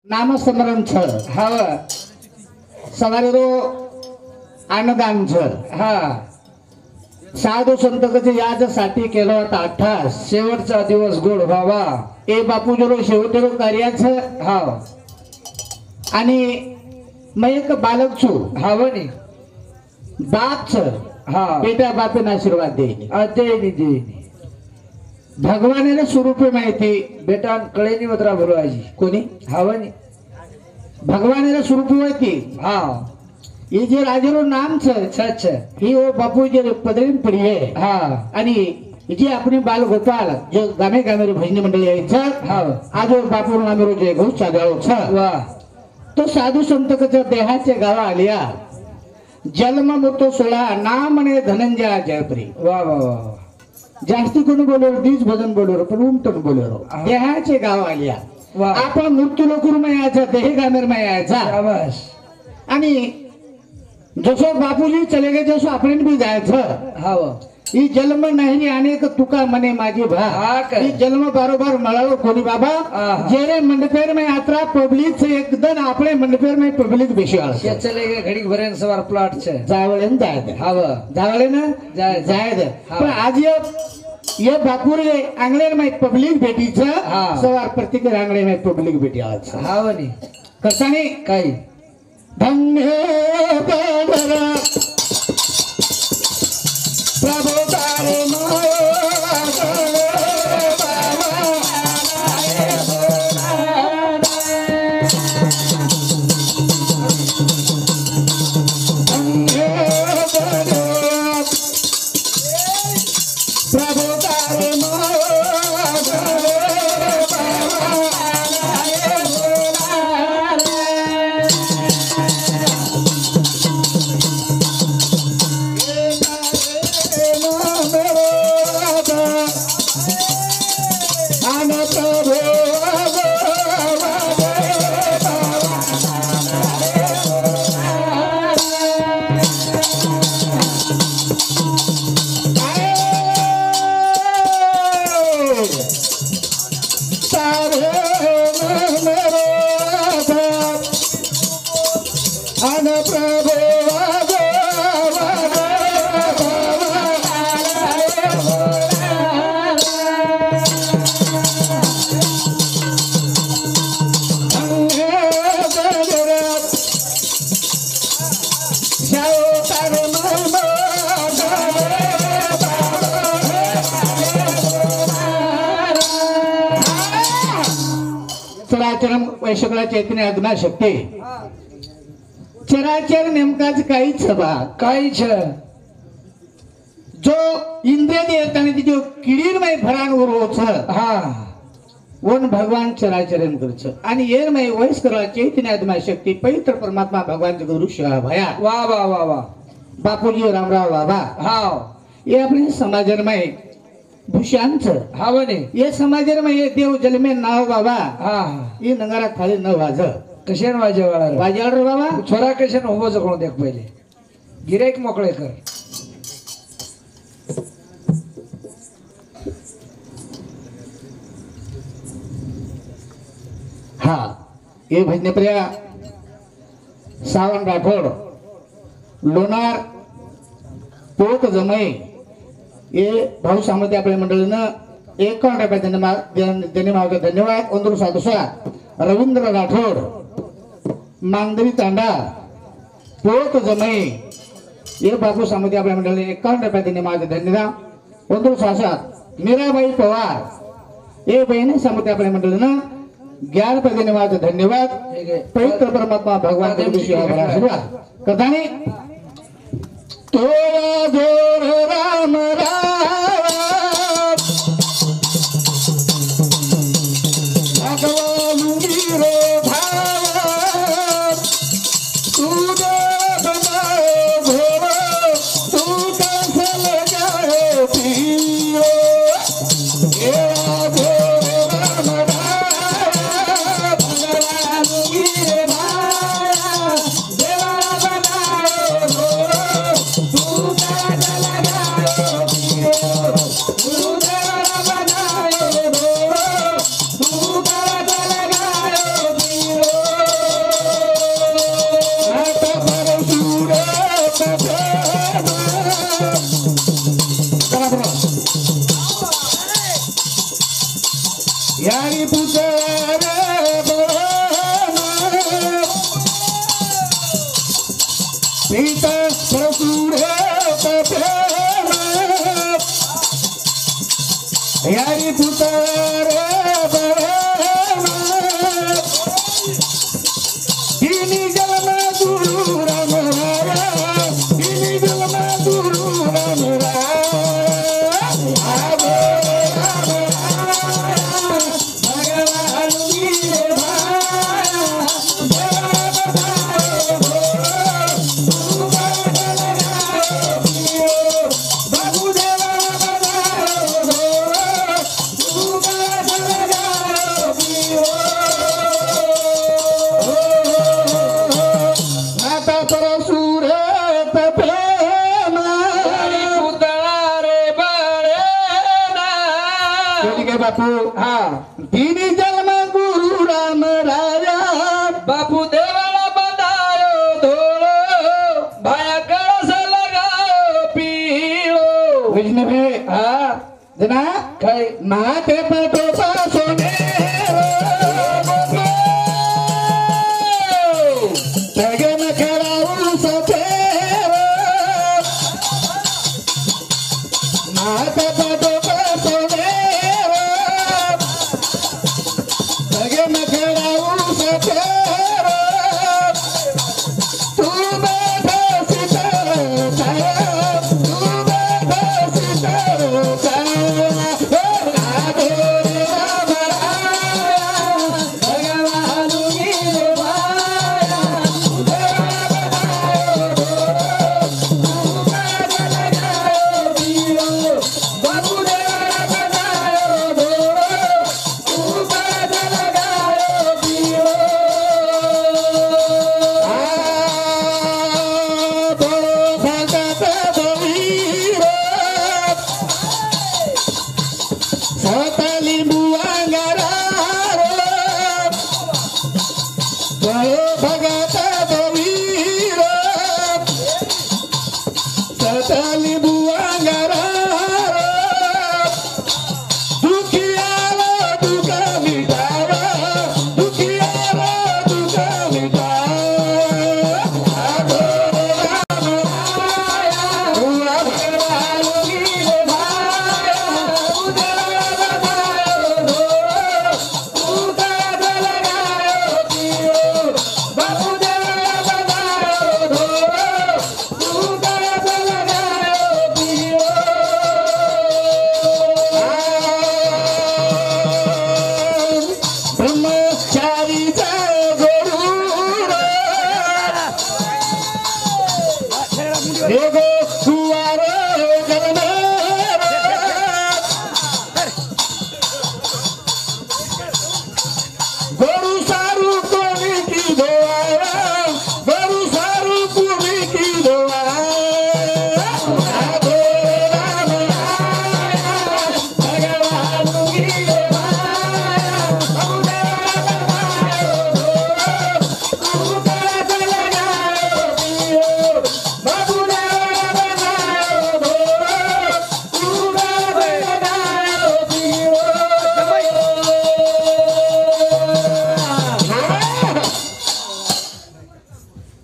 नामस्मरण छ हा सवारे रो अन्नदान छ हा साधू संत कसे याच्यासाठी केलं होता 18 शेवटचा दिवस गोड व्हावा ए बापू जरो शेवटरो कार्याचं हा आणि मैं एक बालक छु हावनी बाप छ हा बेटा बापेन आशीर्वाद देईनी देईनी भगवानाने स्वरूपे माहिती बेटा कळेनी मत्रा बोलवायची कोणी हावनी भगवानाने स्वरूप माहिती हा ये जे राजेरो नाम छ ही ओ बापू जे पदरीन पडी आहे हा आणि जे आपले बाल गोपाल जो गामे गामे भजनी मंडळी यायचं हा आज बापू नामे रोज घोष चागाळो छ वा तो साधू संतकच्या देहाचे गावा आलिया जन्म मृत्यू सोळा नाम आणि धनंजय जयप्री वा वा वा जास्ती कोणी बोलवर दीज भजन बोलवर पण उमटून बोलवर देहाचे गाव आलिया आपण मृत्यू लोकूर यायचा देह गामेर यायचा आणि जसं बापूजी चले गए जसं आपण बी जायचं हा ही जन्म नाही अनेक तुका मने माझी भा ही जन्म बरोबर मळालो कोणी बाबा जेरे मंडपेर में यात्रा पब्लिक से एकदम आपले मंडपेर में पब्लिक बेशी आळ चले गए घडी भरेन सवार प्लॉट छे जावळे न जायदे हाव जावळे न जायदे पण आज ये बापूरे आंगलेर में पब्लिक भेटीच सवार प्रत्येक आंगले में पब्लिक भेटी आळच हाव नी कसानी काय धन्य बडरा प्रभु तारे वैशकला चैतन्य आज्ञा शक्ती चराचर नेमकाच काहीच बा काहीच जो इंद्रिय देवताने जो किडीरमय भरांवर होच हा वन भगवान चराचरण करच आणि येरमय वयस्कर चैतन्य आज्ञा शक्ती पवित्र परमात्मा भगवान गुरु शिवा भया वा वा वा वा बापूजी रामराव बाबा हा ये अपने समाजरमय भूषांच हावने ये समाजरमय ये देव जलमे नाव बाबा हा ये नंगारा थाली न वाज कशान वाजवाळा वाजवाळ बाबा छोरा कशान उभो जगणो देख पहिले गिरेक मोकळे कर हा ये भजने प्रिया सावन राठोड लोणार पोत जमय ये भाऊ सामंती आपल्या मंडळीनं 51 रुपये त्यांनी मागतो धन्यवाद ओंदूर साधुसा रवींद्र राठोड मांगदरी तांडा पोत जमय ये बापू सामंती आपल्या मंडळीने 51 रुपये त्यांनी मागतो धन्यवाद ओंदूर सासा मीराबाई पवार ये बहिणी सामंती आपल्या मंडळीनं 11 रुपये त्यांनी मागतो धन्यवाद पवित्र परमात्मा भगवान आशीर्वाद कथाने तोरा जोर राम राम भगवान गिरो भाव तू बनाओ घोर तू कसल जाओ पीरो तेरा जोर राम राम भगवान गिरो भाव देवा बनाओ घोर तू कसल बापू हा तीन जन्म गुरु राम राजा बापू देवाला बंधायो धोळो भाया कळस लगायो पीळो वैष्णवे हा जना काय माथे पटोपा सोने लगन करावून सफेर माथे पटोपा सोने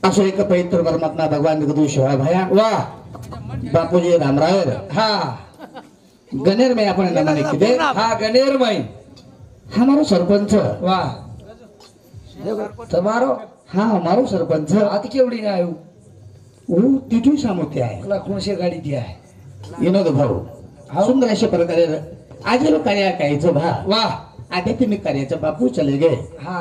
असो एक पवित्र परमात्मा भगवान जगदू शिवाय भया वाह बापूजी रामरायर हा गणेर में आपण नामाने किदे हा गणेर में हमारो सरपंच वाह તમારો હા અમારો સરપંચ આત કેવડી ના આવ્યું હું તીઠું સામોતે આય કલા કોણસે ગાડી દે એનો તો ભાવ સુંદર अशा प्रकारे आज लो कार्य कायचं भा वाह आते तुम्ही कार्याचं बापू चले गए हा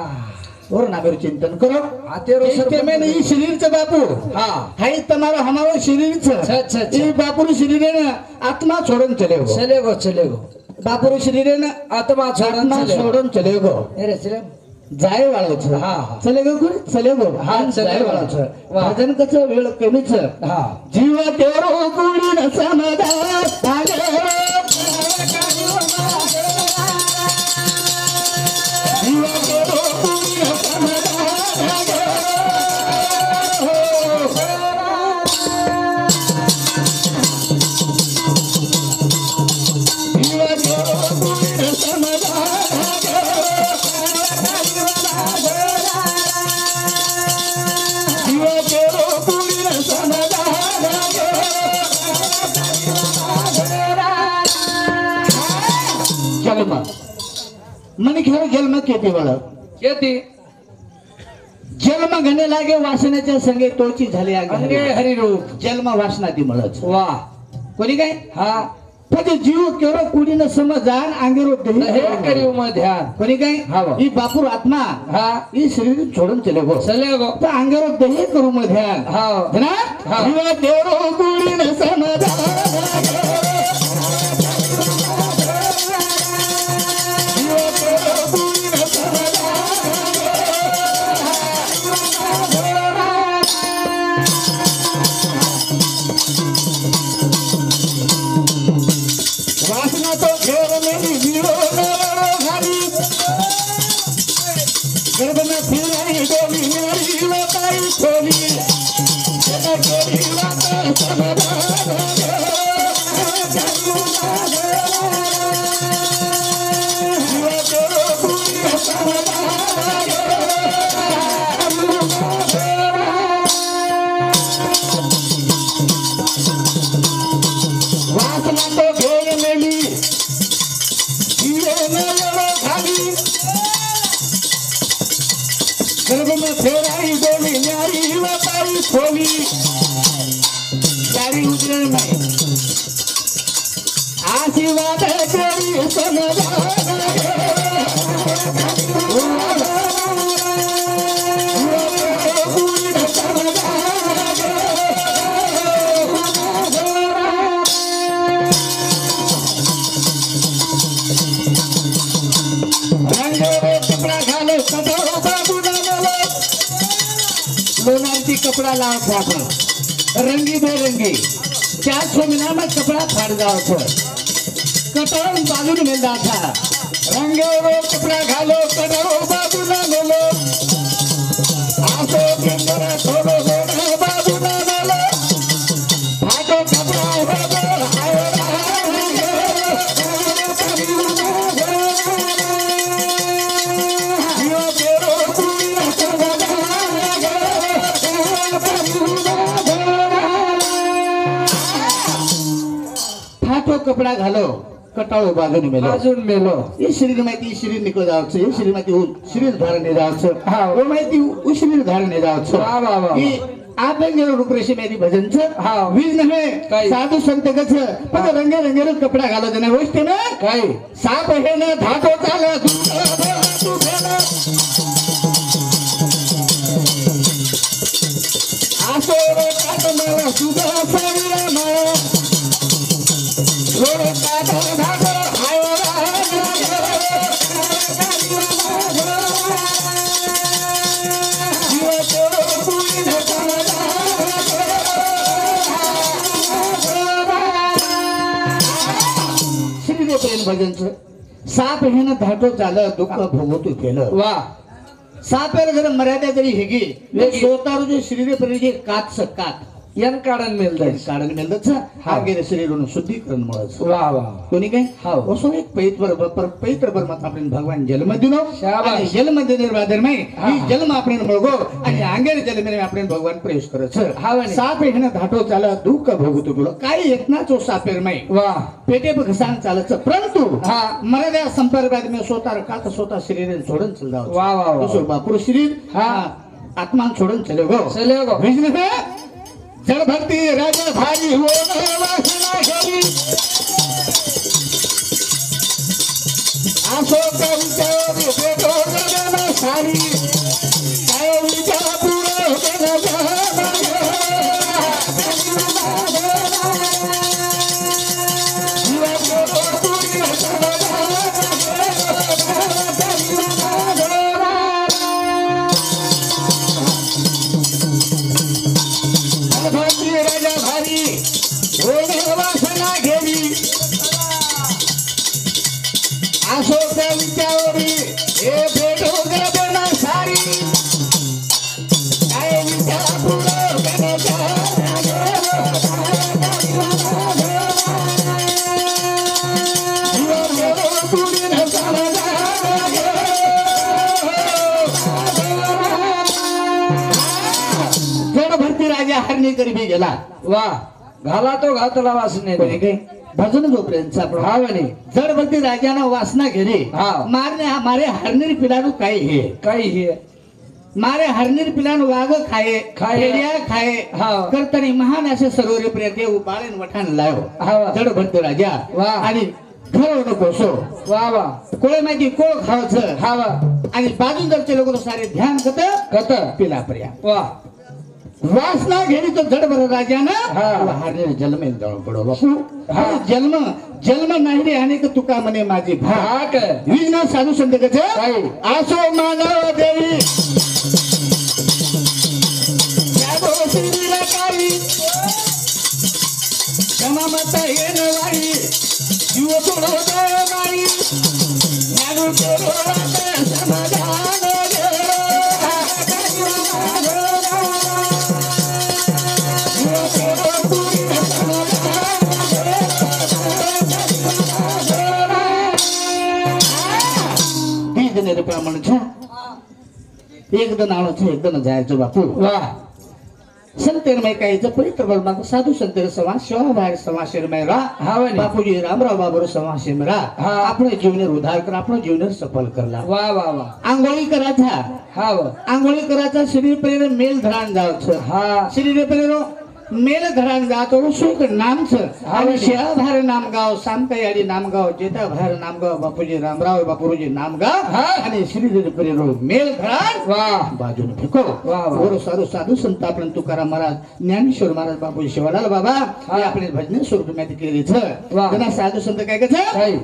और नागर चिंतन करो आतेरो सर में नहीं शरीर च बापू हां हाय तुम्हारा हमारो शरीर च अच्छा अच्छा ये बापू शरीर है ना आत्मा छोड़न चलेगो बापू शरीर है ना आत्मा छोड़न चलेगो अरे चले जाय वाळो छ हां चलेगो गुरु चलेगो हां जाय वाळो छ भजन कच वेळ कमी छ हां जीवा तेरो गुडी न समदा आगे जीवा तेरो गुडी न समदा आगे जीवा तेरो गुडी न समदा Samada मन खेळ जन्म केती बळ येते जन्म घणे लागे वासनाच्या संगे तोची झाली अंगे हरिरूप जन्म वासनाती मळच वा कोणी काय हा त्याचे जीव केवळ कुडीनं समजान अंगेरो हे करीव मग ध्यान कोणी काय हा ही बापूर आत्मा हा ही शरीर छोडून चले गो चले गो तर अंगेरो दही करू मग ध्यान हा ना हा. जीव केवळ कुडीनं समजान वासना तो घेर मेरी जीरो घाली गर्भ में फिराई डोली मेरी बताई खोली केरी वाता समाधान जीवा तेरो पूरी समाधान वासना तो घेर मेली जीरो घाली गर्भ में फेराई डोली न्यारी बताई खोली प्यारी उजरण में आशीर्वाद तेरी समाधान कपड़ा घालो कपड़ो बाबू लोनारती कपड़ा लाव था आपण रंगी बेरंगी 400 महीना में कपड़ा फाड़ जाओ छो कटोर बाजू में दा था रंगे वो कपड़ा घालो कटोरो बाबू ना लो आसो के अंदर थोड़ो थोड़ो बाबू ना लो फाटो कपड़ा हो आयो फाटो कपड़ा घालो कटाळो बाजून मेलो अजून मेलो हे शरीर माहिती शरीर निघून जायचं हे शरीर माहिती शरीर धारण जायचं हा. वो माहिती शरीर धारण जायचं वा, वा, वा. ही आपण गेलो रूपरेषे मेरी भजनचं हा. वीज नव्हे काय? साधू संत कच पण रंगे रंगेर कपडा घालत नाही गोष्ट ना काय साप हे ना धातो चाल आसो काट मला सुधा साविरा मला थोडं काट धातो आयो श्री प्रेम भजनचं साप हे ना धाटो झालं दुःख भोगतो केलं वा सापेर जर मर्यादा जरी हेगी वेगळी. स्वतः जो श्रीरे परिजे कात कात यन काढून मिळतंय कारण मेलच हा गेले शरीर शुद्धीकरण मुळच वा वा कोणी काय हाव. असो एक पवित्र परमात्मा आपण भगवान जन्म दिनो शाबास. आणि जन्म देणार बादर नाही हा. ही जन्म आपण बळगो आणि अंगेर जन्म आपण भगवान प्रवेश करत हाव नाही. साप हे ना धाटो चाल दुःख भोगतो गेलो काही येत ना तो सापेर नाही वा पेटे घसान चालत परंतु हा. मर्यादा संपर्कात मी स्वतः का स्वतः शरीर सोडून चल जाऊ वा, वा, वा. बापूर शरीर हा. आत्मा सोडून चले गो चले गो बिजनेस है जड़ भक्ति राजा भारी हो वासना घरी आसो का विचार बेटो गगन सारी काय विचार पूरा गगन राजा भारी वासना घेरी आसो त्या विचारी हे भेटो गगन सारी काय विचार पुढं भरती राजा हरणी करी गेला वा घाला तो घातला वासने कोणी काय भजन जोपर्यंत आपण हा म्हणे जडबलती राजाना वासना घेरे हा. मारने मारे हरनीर पिलानु काय हे काही हे मारे हरनीर पिलानु वाघ खाये खेड्या खाये हा. करतानी महान असे सरोवरे प्रियते उपाळेन वठाण लायो हा. जडबलती राजा वा. आणि घर कोसो वा वा कोळे माहिती कोळ खावचं हा वा आणि बाजून जरचे लोक सारे ध्यान कत कत पिला पर्या वा वासना घेरी तो जडभर राजानं हा. हारने जन्मेल जाऊ पडो बापू हा. जन्म जन्म नाही रे अनेक तुका म्हणे माझी भा हा काय विघ्न साधू संत कच काय आसो मानव देवी जागो श्रीला काळी क्षमामता येन वाई जीव तोडो माई ज्ञान तोडो समाधान एकदम आणायचं एकदम जायचं बापू वा संतेरमय कायचं पवित्र बलमाग साधू संतेर समाज शिवा बाहेर समाशेरमय रा हा म्हणे बापूजी रामराव बाबर समाशेम रा हा. आपण जीवने उद्धार कर आपण जीवने सफल करला वा वा वा आंघोळी करायचा हा वा आंघोळी करायचा शरीर पेरे मेल धरान जायचं हा शरीर पेरे मेल धरान जातो सुख नामच आणि शिवा बाहेर नामगाव सामकायाडी नामगाव जेता बाहेर नामगाव बापूजी रामराव बापूजी नामगाव हा. आणि शरीर पेरे मेल धरान वा बाजूने फेको वा, वा. वर साधू साधू संत आपण तुकाराम महाराज ज्ञानेश्वर महाराज बापू शिवालाल बाबा हे आपले भजन स्वरूप माहिती केली वा. त्यांना साधू संत काय कच काय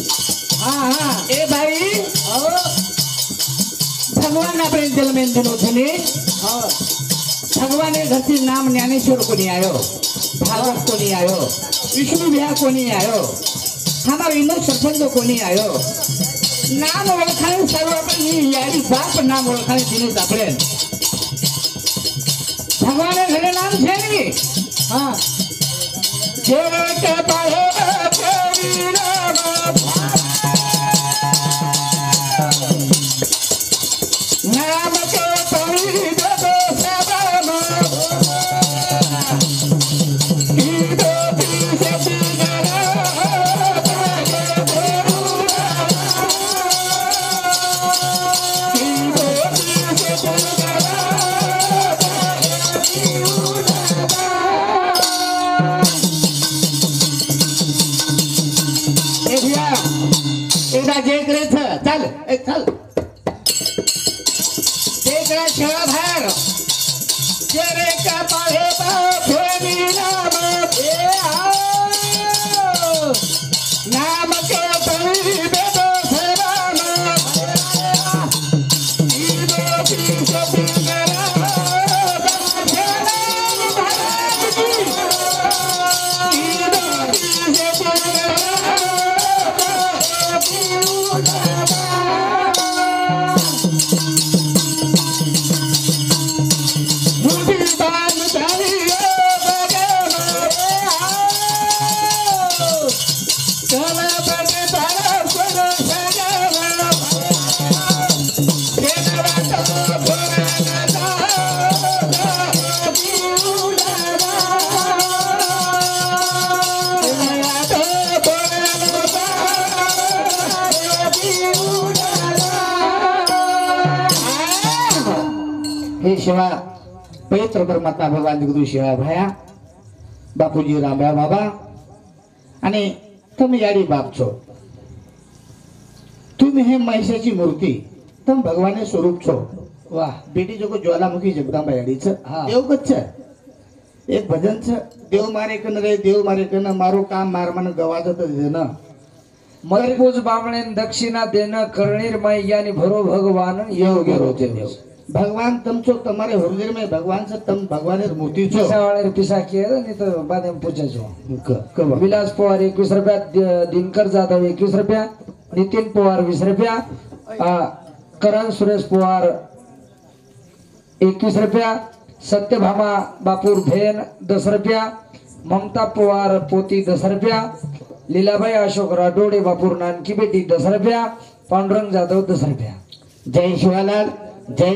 ए भाई भगवान આપણે જન્મે દિનો થને भगवान घरती नाम ज्ञानेश्वर कोणी आयो भागवत कोणी आयो विष्णु विहार कोणी आयो हमारा विनोद सत्संग कोणी आयो नाम ओळखाने सर्व आपण याडी बाप नाम ओळखाने दिने आपले भगवान घरे नाम છે ને હા જેરે કે પાહે કેવી નામ नाम के परी दो सबम कीदो पीछे बिगड़ा कीदो पीछे बिगड़ा ए भैया एकदा जे करे चल एक चल देखा छा भार तेरे का पाहे फेरी नाम ए आओ नाम के परी बेदो सेवान ईदो पीछे बिगड़ा ईदो पीछे हे शिवा पवित्र परमात्मा भगवान जगदू शिवा भाया बापूजी रामराव बाबा आणि तुम्ही याडी बाप छो तुम्ही हे महिषाची मूर्ती तम भगवाने स्वरूप छो वाह बेटी जो को ज्वालामुखी जगदंबा याडी छ હા. એવું કચ્છ છે એક ભજન છે દેવ મારે કન રે દેવ મારે કન મારું કામ માર મને ગવાજ તો દેન मजबूज बामणे दक्षिणा देन कर्णीर मैयानी भरो भगवान योग्य रोते देव भगवान तम छो તમારે હૃદય में भगवान છે तम भगवाने मूर्ति छो पिसा वाले पिसा किए नहीं तो बाद में पूछे जो कब विलास पवार 21 रुपया दिनकर जाधव 21 रुपया नितिन पवार 20 रुपया करण सुरेश पवार 21 रुपया सत्यभामा बापूर भेन 10 रुपया ममता पवार पोती 10 रुपया लीलाबाई अशोक राठोडे बापूर नानकी बेटी 10 रुपया पांडुरंग जाधव 10 रुपया जय शिवालाल जय